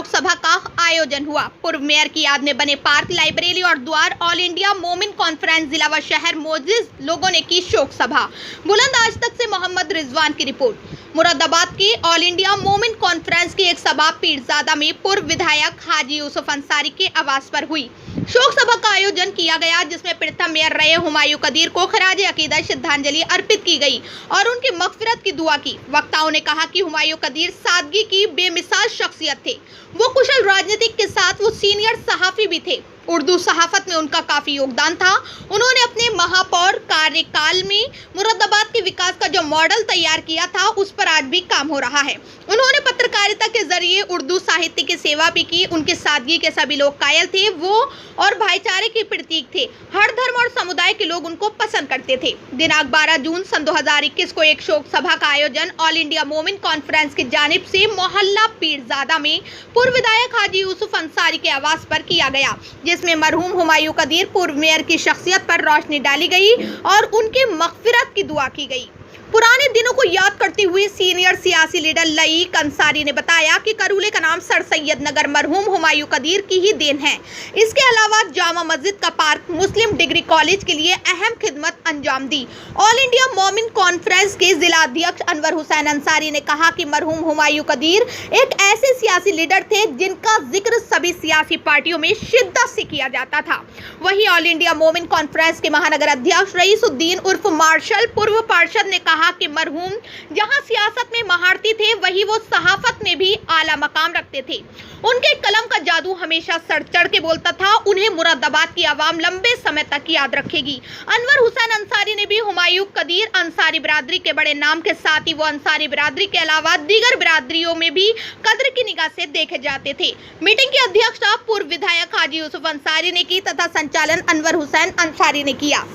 शोक सभा का आयोजन हुआ। पूर्व मेयर की याद में बने पार्क, लाइब्रेरी और द्वार ऑल इंडिया मोमिन कॉन्फ्रेंस जिला व शहर मौजूद लोगों ने की शोक सभा। बुलंद आज तक से मोहम्मद रिजवान की रिपोर्ट। मुरादाबाद की ऑल इंडिया मोमिन कॉन्फ्रेंस की एक सभा पीरजादा में पूर्व विधायक हाजी यूसुफ अंसारी के आवास पर हुई। शोक सभा का आयोजन किया गया, जिसमें प्रथम मेयर रहे हुमायूं कदीर को खराज अकीदत श्रद्धांजलि अर्पित की गई और उनकी मगफिरत की दुआ की। वक्ताओं ने कहा कि हुमायूं कदीर सादगी की बेमिसाल शख्सियत थे। वो कुशल राजनीतिक के साथ वो सीनियर सहाफी भी थे। उर्दू सहाफत में उनका काफी योगदान था। उन्होंने अपने महापौर कार्यकाल में मुरादाबाद के विकास का जो मॉडल तैयार किया था, उस पर आज भी काम हो रहा है। उन्होंने पत्रकारिता के जरिए उर्दू साहित्य की सेवा भी की। उनकी सादगी के सभी लोग कायल थे। वो और भाईचारे के प्रतीक थे। हर धर्म और समुदाय के लोग उनको पसंद करते थे। दिनांक 12 जून सन 2021 को एक शोक सभा का आयोजन ऑल इंडिया मोमिन कॉन्फ्रेंस की जानिब से मोहल्ला पीरजादा में पूर्व विधायक हाजी यूसुफ अंसारी के आवास पर किया गया, जिसमें मरहूम हुमायूं कदीर पूर्व मेयर की शख्सियत पर रोशनी डाली गई और उनके मगफिरत की दुआ की गई। पुराने दिनों को याद करते हुए सीनियर सियासी लीडर लईक अंसारी ने बताया कि करूले का नाम सर सैयद नगर मरहूम हुमायूं कदीर की ही देन है। इसके अलावा जामा मस्जिद का पार्क मुस्लिम डिग्री कॉलेज के लिए अहम खिदमत अंजाम दी। ऑल इंडिया मोमिन कॉन्फ्रेंस के जिला अध्यक्ष अनवर हुसैन अंसारी ने कहा कि मरहूम हुमायूं कदीर एक ऐसे सियासी लीडर थे जिनका जिक्र सभी सियासी पार्टियों में शिद्दत से किया जाता था। वहीं ऑल इंडिया मोमिन कॉन्फ्रेंस के महानगर अध्यक्ष रईसुद्दीन उर्फ मार्शल पूर्व पार्षद ने कहा कि मरहूम जहां सियासत में महारती थे, वहीं वो सहाफत में भी आला मकाम रखते थे। उनके कलम का जादू हमेशा सर चढ़ के बोलता था। उन्हें मुरादाबाद की आवाम लंबे समय तक याद रखेगी। अनवर हुसैन अंसारी ने भी हुमायूं कदीर अंसारी बिरादरी के बड़े नाम के साथ ही वो अंसारी बिरादरी के अलावा दीगर बिरादरियों में भी कद्र की निगाह से देखे जाते थे। मीटिंग की अध्यक्षता पूर्व विधायक हाजी यूसुफ अंसारी ने की तथा संचालन अनवर हुसैन अंसारी ने किया।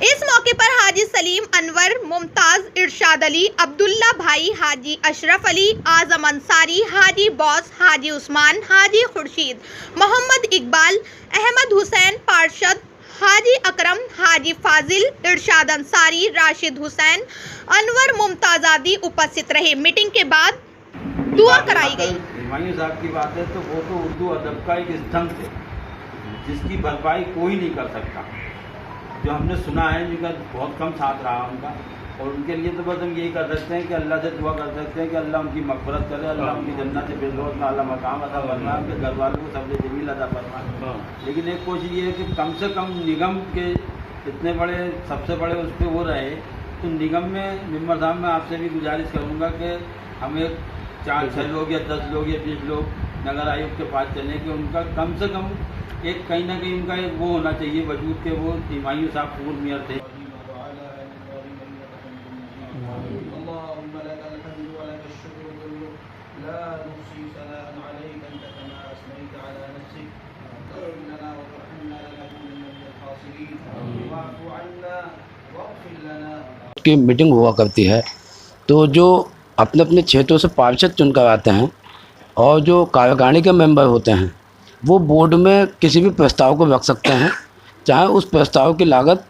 इस मौके पर हाजी सलीम अनवर, मुमताज, इरशाद अली, अब्दुल्ला भाई, हाजी अशरफ अली, आजम अंसारी, हाजी बॉस, हाजी उस्मान, हाजी खुर्शीद, मोहम्मद इकबाल, अहमद हुसैन पार्षद, हाजी अकरम, हाजी फाजिल, इरशाद अंसारी, राशिद हुसैन, अनवर, मुमताज आदि उपस्थित रहे। मीटिंग के बाद दुआ कराई गई। हुमायूं साहब की बात है तो वो तो उर्दू अदब का एक स्तंभ थे, जिसकी भरपाई कोई नहीं कर सकता। जो हमने सुना है, जिनका बहुत कम साथ रहा उनका, और उनके लिए तो बस हम यही कर सकते हैं कि अल्लाह से दुआ कर सकते हैं कि अल्लाह उनकी मग़फ़िरत करे, अल्लाह उनकी जन्नत से फिरदौस में आला मकाम अता फरमाए, उनके घर वालों को सबसे जमील अता फरमाए। लेकिन एक कोशिश ये है कि कम से कम निगम के इतने बड़े, सबसे बड़े उस पर वो रहे, तो निगम में मेंबर साहब मैं आपसे भी गुजारिश करूँगा कि हम एक 4-6 लोग या 10 लोग या 20 लोग नगर आयुक्त के पास चलें कि उनका कम से कम एक कहीं ना कहीं उनका एक वो होना चाहिए वजूद के वो हुमायूं साहब पूर्व मेयर थे। की मीटिंग हुआ करती है तो जो अपने अपने क्षेत्रों से पार्षद चुनकर आते हैं और जो कार्यकारिणी के मेंबर होते हैं, वो बोर्ड में किसी भी प्रस्ताव को रख सकते हैं, चाहे उस प्रस्ताव की लागत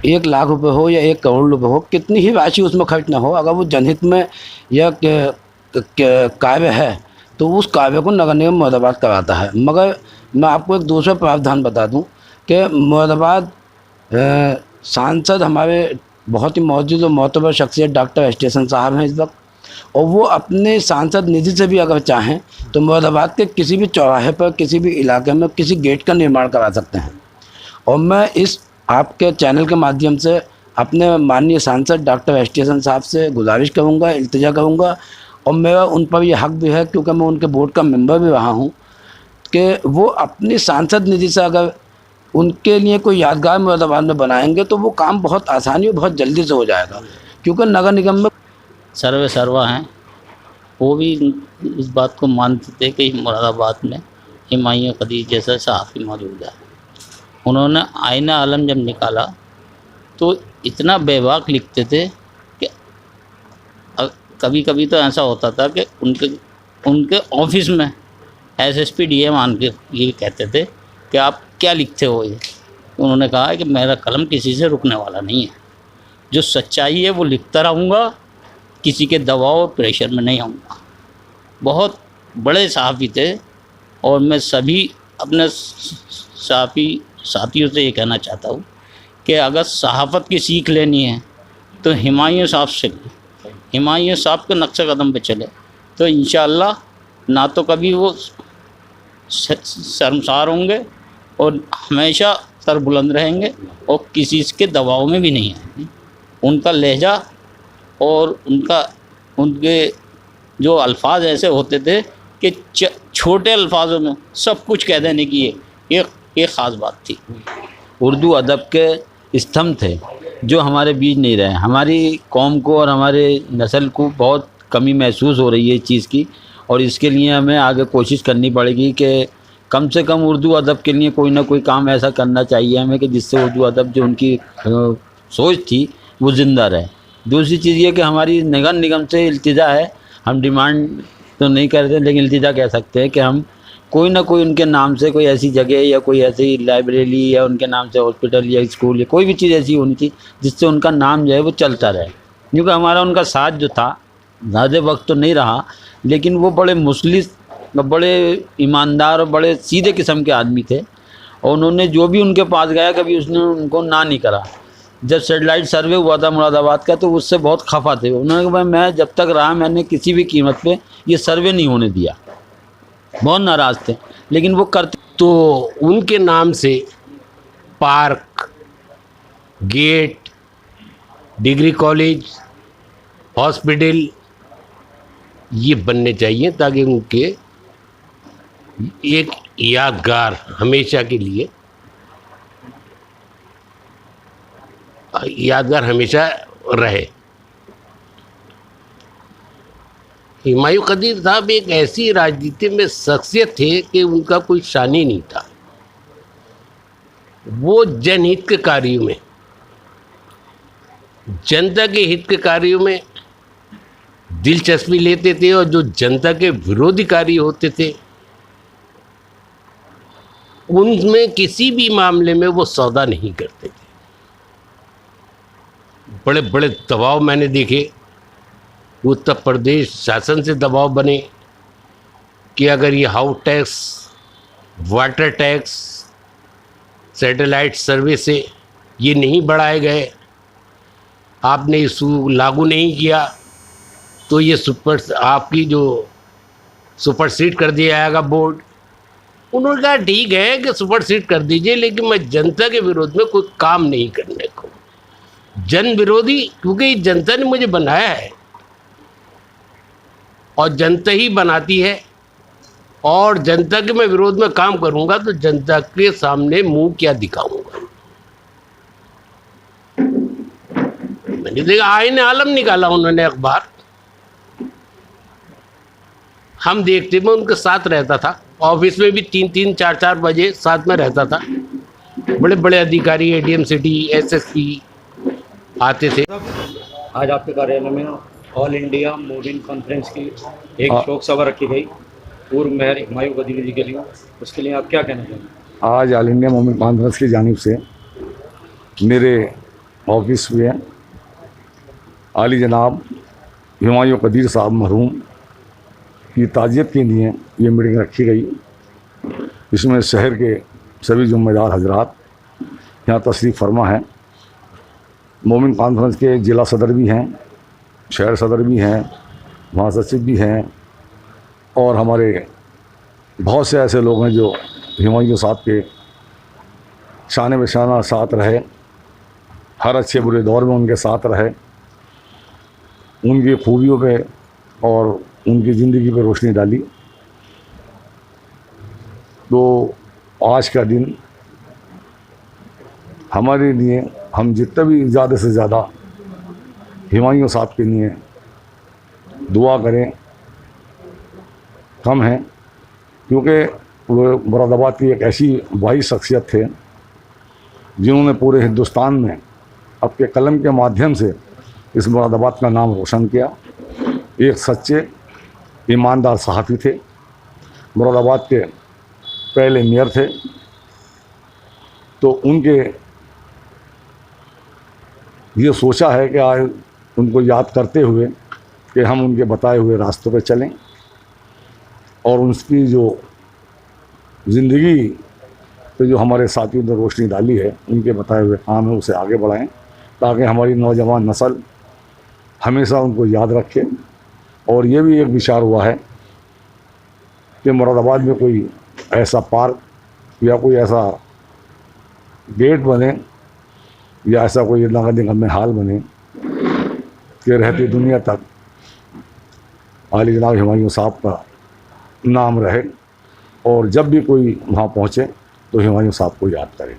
1 लाख रुपए हो या 1 करोड़ रुपए हो, कितनी ही राशि उसमें खर्च ना हो, अगर वो जनहित में यह कार्य है तो उस कार्य को नगर निगम मुरादाबाद कराता है। मगर मैं आपको एक दूसरा प्रावधान बता दूं कि मुरादाबाद सांसद हमारे बहुत ही मौजूद और मोतबर शख्सियत डॉक्टर स्टेशन साहब हैं इस वक्त, और वो अपने सांसद निधि से भी अगर चाहें तो मुरादाबाद के किसी भी चौराहे पर, किसी भी इलाके में किसी गेट का निर्माण करा सकते हैं। और मैं इस आपके चैनल के माध्यम से अपने माननीय सांसद डॉक्टर स्टेशन साहब से गुजारिश करूंगा, इल्तिजा करूंगा, और मेरा उन पर यह हक भी है क्योंकि मैं उनके बोर्ड का मेंबर भी रहा हूं, कि वो अपनी सांसद निधि से अगर उनके लिए कोई यादगार मुरादाबाद में बनाएंगे तो वो काम बहुत आसानी और बहुत जल्दी से हो जाएगा, क्योंकि नगर निगम में सर्वे सर्वा हैं। वो भी इस बात को मानते थे कि मुरादाबाद में हुमायूं कदीर जैसा सहाफ़ी मौजूद है। उन्होंने आईना आलम जब निकाला तो इतना बेबाक लिखते थे कि कभी कभी तो ऐसा होता था कि उनके ऑफिस में एसएसपी डीएम आन के ये कहते थे कि आप क्या लिखते हो ये। उन्होंने कहा कि मेरा कलम किसी से रुकने वाला नहीं है, जो सच्चाई है वो लिखता रहूँगा, किसी के दबाव और प्रेशर में नहीं आऊँगा। बहुत बड़े सहाफ़ी थे। और मैं सभी अपने सहाफ़ी साथियों से ये कहना चाहता हूँ कि अगर सहाफ़त की सीख लेनी है तो हुमायूं साहब से लें। हुमायूं साहब के नक्शे कदम पे चले तो इंशाअल्लाह ना तो कभी वो शर्मसार होंगे और हमेशा सर बुलंद रहेंगे और किसी के दबाव में भी नहीं आएंगे। उनका लहजा और उनके जो अल्फाज ऐसे होते थे कि छोटे अल्फाजों में सब कुछ कह देने की एक ख़ास बात थी। उर्दू अदब के स्तंभ थे जो हमारे बीच नहीं रहे। हमारी कौम को और हमारे नस्ल को बहुत कमी महसूस हो रही है इस चीज़ की, और इसके लिए हमें आगे कोशिश करनी पड़ेगी कि कम से कम उर्दू अदब के लिए कोई ना कोई काम ऐसा करना चाहिए हमें कि जिससे उर्दू अदब जो उनकी सोच थी वो ज़िंदा रहे। दूसरी चीज़ ये कि हमारी नगर निगम से इल्तिजा है, हम डिमांड तो नहीं करते लेकिन इल्तिजा कह सकते हैं कि हम कोई ना कोई उनके नाम से कोई ऐसी जगह या कोई ऐसी लाइब्रेरी या उनके नाम से हॉस्पिटल या स्कूल या कोई भी चीज़ ऐसी होनी थी जिससे उनका नाम जो है वो चलता रहे। क्योंकि हमारा उनका साथ जो था ज़्यादा वक्त तो नहीं रहा, लेकिन वो बड़े मुखलिस, बड़े ईमानदार और बड़े सीधे किस्म के आदमी थे। और उन्होंने जो भी उनके पास गया कभी उसने उनको ना नहीं करा। जब सेटेलाइट सर्वे हुआ था मुरादाबाद का तो उससे बहुत खफा थे। उन्होंने कहा भाई मैं जब तक रहा मैंने किसी भी कीमत पे ये सर्वे नहीं होने दिया। बहुत नाराज़ थे लेकिन वो करते। तो उनके नाम से park, gate, degree college, hospital ये बनने चाहिए ताकि उनके एक यादगार हमेशा के लिए यादगार हमेशा रहे। हुमायूं कदीर साहब एक ऐसी राजनीति में शख्सियत थे कि उनका कोई शान ही नहीं था। वो जनहित के कार्यों में, जनता के हित के कार्यों में दिलचस्पी लेते थे और जो जनता के विरोधी कार्य होते थे उनमें किसी भी मामले में वो सौदा नहीं करते थे। बड़े बड़े दबाव मैंने देखे। उत्तर प्रदेश शासन से दबाव बने कि अगर ये house tax, water tax, satellite survey से ये नहीं बढ़ाए गए, आपने इसको लागू नहीं किया तो ये आपकी जो सुपरसीड कर दिया जाएगा बोर्ड। उन्होंने कहा ठीक है कि सुपरसीड कर दीजिए लेकिन मैं जनता के विरोध में कोई काम नहीं करने को। जन विरोधी, क्योंकि जनता ने मुझे बनाया है और जनता ही बनाती है, और जनता के मैं विरोध में काम करूंगा तो जनता के सामने मुंह क्या दिखाऊंगा। मैंने देखा आईने आलम निकाला उन्होंने अखबार, हम देखते मैं उनके साथ रहता था। ऑफिस में भी 3-3, 4-4 बजे साथ में रहता था। बड़े बड़े अधिकारी, एडीएम सिटी, एसएसपी आते थे। आज आपके कार्यालय में ऑल इंडिया मोमिन कॉन्फ्रेंस की एक शोक सभा रखी गई पूर्व मेयर हुमायूं कदीर जी के लिए, उसके लिए आप क्या कहना चाहेंगे? आज ऑल इंडिया मोमिन कॉन्फ्रेंस की जानिब से मेरे ऑफिस में आली जनाब हुमायूं कदीर साहब मरहूम की ताज़ियत के लिए ये मीटिंग रखी गई। इसमें शहर के सभी ज़िम्मेदार हजरात यहाँ तशरीफ़ फरमा हैं। मोमिन कॉन्फ्रेंस के ज़िला सदर भी हैं, शहर सदर भी हैं, महासचिव भी हैं, और हमारे बहुत से ऐसे लोग हैं जो हुमायूं साहब के शान बशाना साथ रहे, हर अच्छे बुरे दौर में उनके साथ रहे, उनकी खूबियों पे और उनकी ज़िंदगी पे रोशनी डाली। तो आज का दिन हमारे लिए, हम जितना भी ज़्यादा से ज़्यादा हुमायूं साहब के लिए दुआ करें कम है, क्योंकि वो मुरादाबाद की एक ऐसी वाही शख्सियत थे जिन्होंने पूरे हिंदुस्तान में अपने कलम के माध्यम से इस मुरादाबाद का नाम रोशन किया। एक सच्चे ईमानदार सहाफ़ी थे, मुरादाबाद के पहले मेयर थे। तो उनके ये सोचा है कि आज उनको याद करते हुए कि हम उनके बताए हुए रास्तों पर चलें। और उसकी जो ज़िंदगी पे जो हमारे साथियों ने रोशनी डाली है, उनके बताए हुए काम है उसे आगे बढ़ाएं ताकि हमारी नौजवान नस्ल हमेशा उनको याद रखे। और ये भी एक विचार हुआ है कि मुरादाबाद में कोई ऐसा पार्क या कोई ऐसा गेट बने या ऐसा कोई नगर निगम में हाल बने कि रहती दुनिया तक आली जनाब हुमायूं साहब का नाम रहे और जब भी कोई वहाँ पहुँचे तो हुमायूं साहब को याद करे।